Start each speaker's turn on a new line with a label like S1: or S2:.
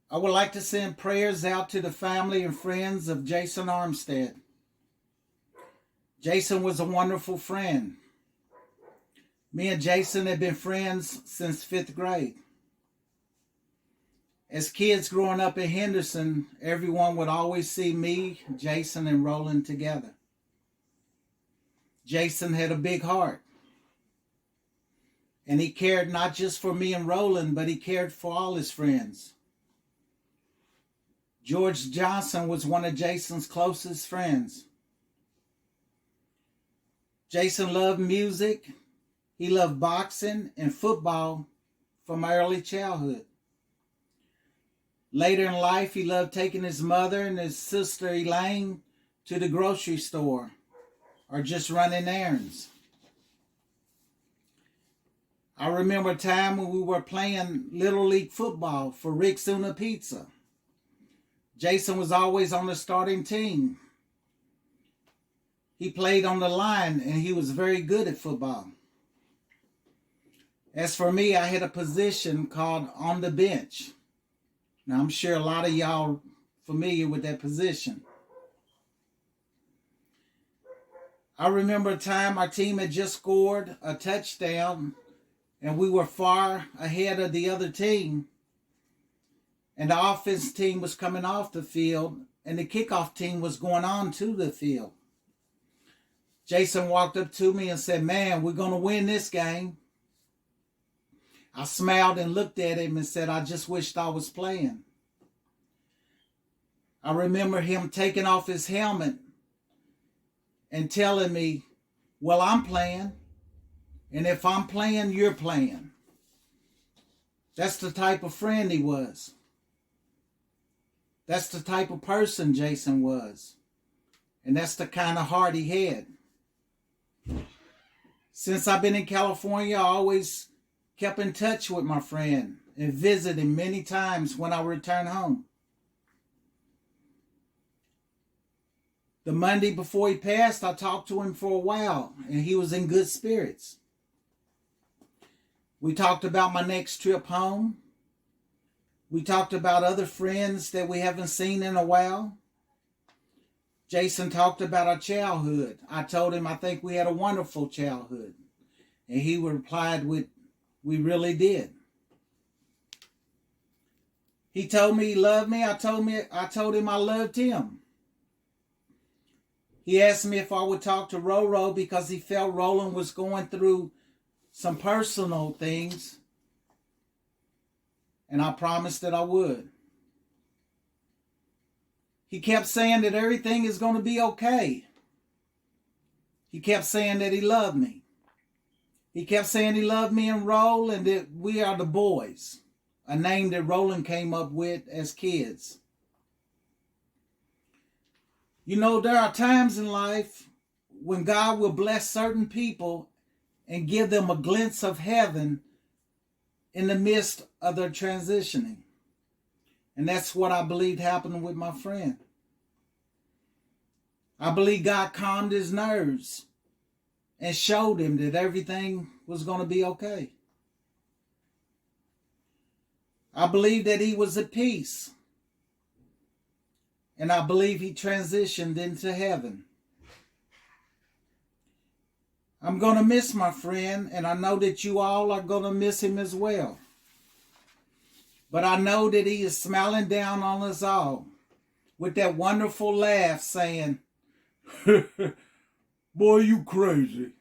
S1: I would like to send prayers out to the family and friends of Jason Armstead. Jason was a wonderful friend. Me and Jason had been friends since 5th grade. As kids growing up in Henderson, everyone would always see me, Jason, and Roland together. Jason had a big heart. And he cared not just for me and Roland, but he cared for all his friends. George Johnson was one of Jason's closest friends. Jason loved music. He loved boxing and football from early childhood. Later in life, he loved taking his mother and his sister Elaine to the grocery store or just running errands. I remember a time when we were playing Little League football for Rick's Una Pizza. Jason was always on the starting team. He played on the line and he was very good at football. As for me, I had a position called on the bench. Now, I'm sure a lot of y'all are familiar with that position. I remember a time our team had just scored a touchdown and we were far ahead of the other team. And the offense team was coming off the field and the kickoff team was going on to the field. Jason walked up to me and said, "Man, we're going to win this game." I smiled and looked at him and said, "I just wished I was playing." I remember him taking off his helmet and telling me, "Well, I'm playing. And if I'm playing, you're playing." That's the type of friend he was. That's the type of person Jason was. And that's the kind of heart he had. Since I've been in California, I always kept in touch with my friend and visited him many times when I returned home. The Monday before he passed, I talked to him for a while, and he was in good spirits. We talked about my next trip home. We talked about other friends that we haven't seen in a while. Jason talked about our childhood. I told him I think we had a wonderful childhood. And he replied with, "We really did." He told me he loved me. I told him I loved him. He asked me if I would talk to Roro because he felt Roland was going through some personal things. And I promised that I would. He kept saying that everything is going to be okay. He kept saying that he loved me. He kept saying he loved me and Roll and that we are the boys, a name that Roland came up with as kids. You know, there are times in life when God will bless certain people and give them a glimpse of heaven in the midst of their transitioning. And that's what I believed happened with my friend. I believe God calmed his nerves and showed him that everything was going to be okay. I believe that he was at peace. And I believe he transitioned into heaven. I'm going to miss my friend, and I know that you all are going to miss him as well. But I know that he is smiling down on us all with that wonderful laugh saying, "Boy, you crazy."